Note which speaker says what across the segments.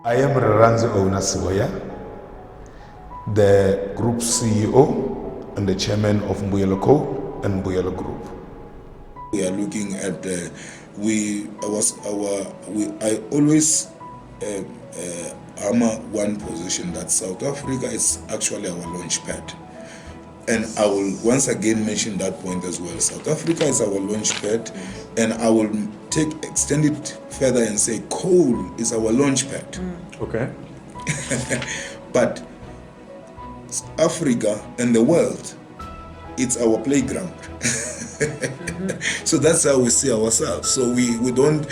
Speaker 1: I am Reranzi owner Siboya, the group CEO and the chairman of Mbuyelo Coal and Mbuyelo Group.
Speaker 2: We are looking at I always hammer one position that South Africa is actually our launch pad. And I will once again mention that point as well. South Africa is our launch pad, and I will extend it further and say coal is our launch pad.
Speaker 1: Okay.
Speaker 2: But Africa and the world, it's our playground. So that's how we see ourselves. So we don't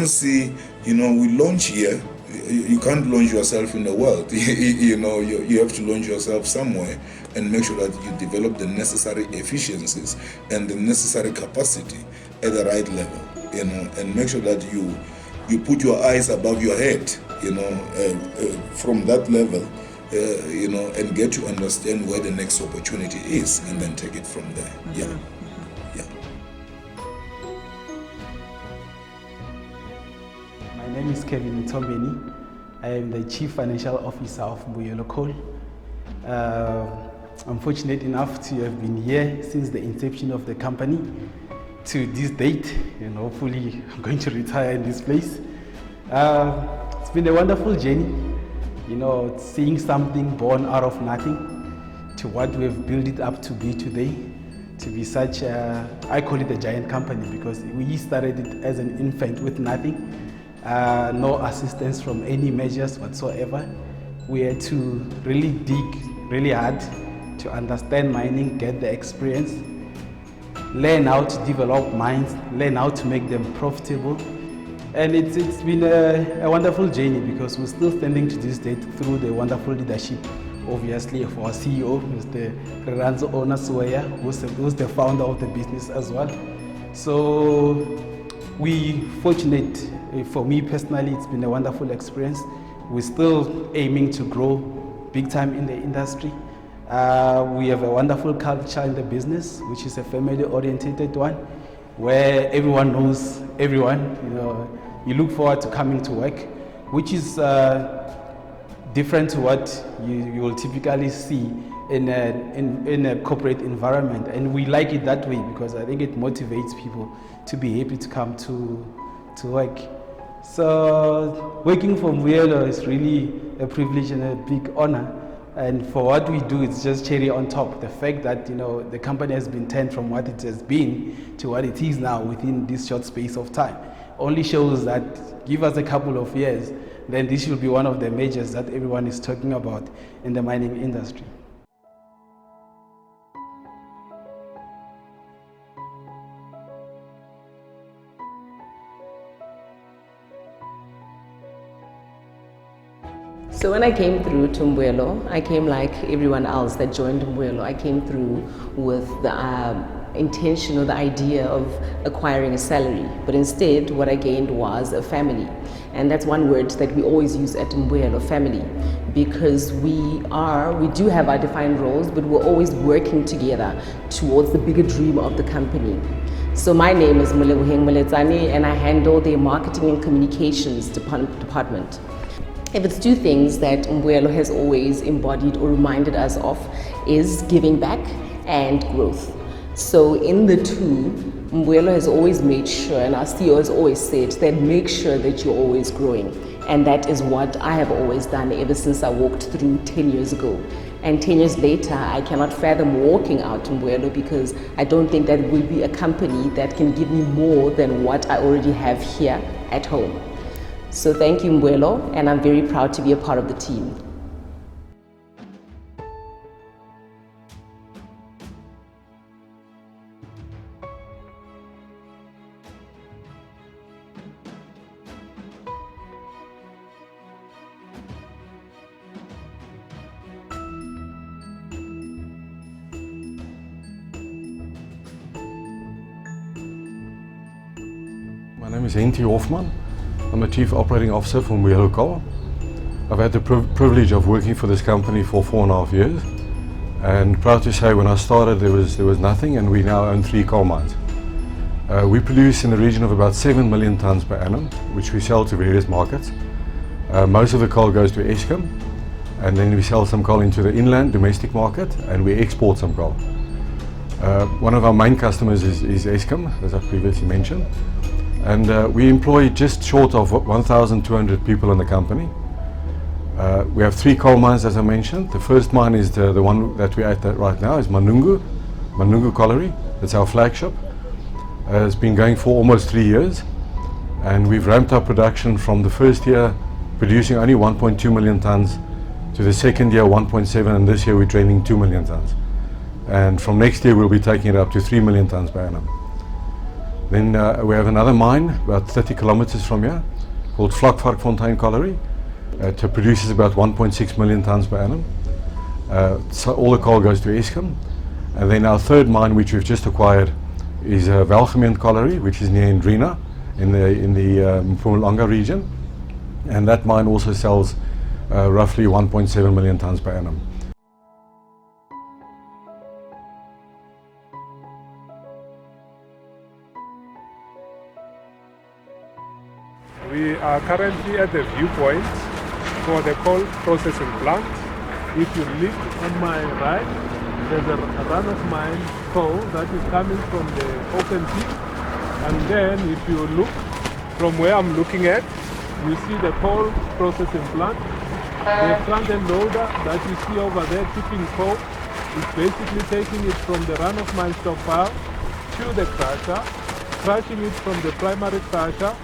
Speaker 2: see, we launch here. You can't launch yourself in the world. You have to launch yourself somewhere and make sure that you develop the necessary efficiencies and the necessary capacity at the right level, and make sure that you put your eyes above your head, from that level, and get to understand where the next opportunity is, and then take it from there. Yeah.
Speaker 3: My name is Kevin Tombeni. I am the Chief Financial Officer of Mbuyelo Coal. I'm fortunate enough to have been here since the inception of the company to this date, and hopefully I'm going to retire in this place. It's been a wonderful journey, seeing something born out of nothing to what we've built it up to be today, to be such I call it a giant company because we started it as an infant with nothing. No assistance from any measures whatsoever. We had to really dig really hard to understand mining, get the experience, learn how to develop mines, learn how to make them profitable. And it's been a wonderful journey because we're still standing to this date through the wonderful leadership, obviously, of our CEO, Mr. Reranzi Owner Siboya, who's the founder of the business as well. So we fortunate, for me personally, it's been a wonderful experience. We're still aiming to grow big time in the industry. We have a wonderful culture in the business, which is a family-oriented one, where everyone knows everyone. You look forward to coming to work, which is different to what you will typically see in a corporate environment. And we like it that way because I think it motivates people to be happy to come to work. So working for Mbuyelo is really a privilege and a big honor. And for what we do, it's just cherry on top. The fact that the company has been turned from what it has been to what it is now within this short space of time only shows that give us a couple of years, then this will be one of the majors that everyone is talking about in the mining industry.
Speaker 4: So when I came through to Mbuyelo, I came like everyone else that joined Mbuyelo. I came through with the intention or the idea of acquiring a salary, but instead what I gained was a family. And that's one word that we always use at Mbuyelo, family, because we do have our defined roles, but we're always working together towards the bigger dream of the company. So my name is Malazani, and I handle the marketing and communications department. If it's two things that Mbuyelo has always embodied or reminded us of is giving back and growth. So in the two, Mbuyelo has always made sure, and our CEO has always said that make sure that you're always growing. And that is what I have always done ever since I walked through 10 years ago. And 10 years later, I cannot fathom walking out Mbuyelo because I don't think that will be a company that can give me more than what I already have here at home. So thank you, Mbuyelo, and I'm very proud to be a part of the team.
Speaker 5: My name is Hoffman. I'm the Chief Operating Officer for Mbuyelo Coal. I've had the privilege of working for this company for 4.5 years, and proud to say when I started there was nothing, and we now own 3 coal mines. We produce in the region of about 7 million tonnes per annum, which we sell to various markets. Most of the coal goes to Eskom, and then we sell some coal into the inland domestic market, and we export some coal. One of our main customers is Eskom, as I previously mentioned, and we employ just short of 1,200 people in the company. We have 3 coal mines, as I mentioned. The first mine is the one that we're at right now, is Manungu Colliery. It's our flagship. It's been going for almost 3 years, and we've ramped up production from the first year producing only 1.2 million tons to the second year 1.7, and this year we're training 2 million tons. And from next year we'll be taking it up to 3 million tons per annum. Then we have another mine about 30 kilometers from here called Vlakvarkfontein Colliery. It produces about 1.6 million tons per annum. So all the coal goes to Eskom. And then our third mine, which we've just acquired, is Welgemeen Colliery, which is near Ndrina in the Mpumalanga region. And that mine also sells roughly 1.7 million tons per annum.
Speaker 6: We are currently at the viewpoint for the coal processing plant. If you look on my right, there's a run of mine coal that is coming from the open pit. And then if you look from where I'm looking at, you see the coal processing plant. The front-end loader that you see over there tipping coal is basically taking it from the run of mine stockpile to the crusher, crushing it from the primary crusher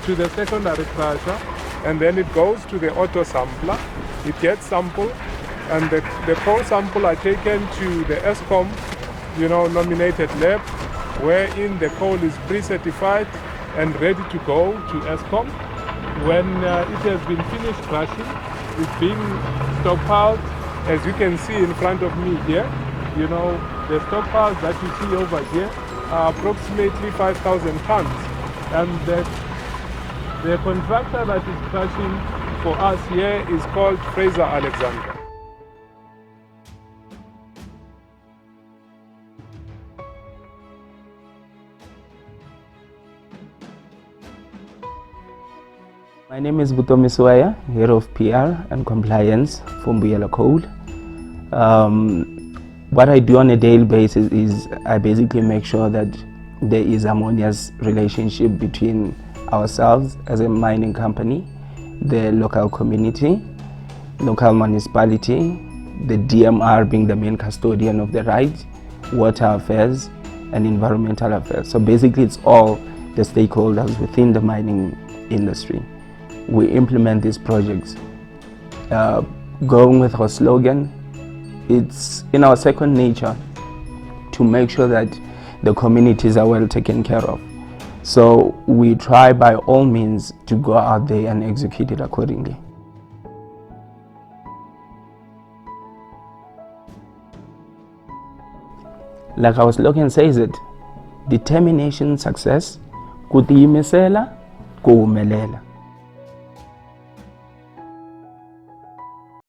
Speaker 6: to the secondary crusher, and then it goes to the auto sampler. It gets sampled, and the coal sample are taken to the Eskom, nominated lab, wherein the coal is pre-certified and ready to go to Eskom. When it has been finished crushing, it's being stockpiled, as you can see in front of me here. The stockpiles that you see over here are approximately 5,000 tons, and the contractor that is crushing for us here is called Fraser Alexander.
Speaker 7: My name is Butomi Swaya, Head of PR and Compliance for Mbuyelo Coal. What I do on a daily basis is I basically make sure that there is harmonious relationship between ourselves as a mining company, the local community, local municipality, the DMR being the main custodian of the rights, water affairs and environmental affairs. So basically it's all the stakeholders within the mining industry. We implement these projects. Going with our slogan, it's in our second nature to make sure that the communities are well taken care of. So we try by all means to go out there and execute it accordingly. Like our slogan says it, determination, success, kutiyimisela, kuwumelela.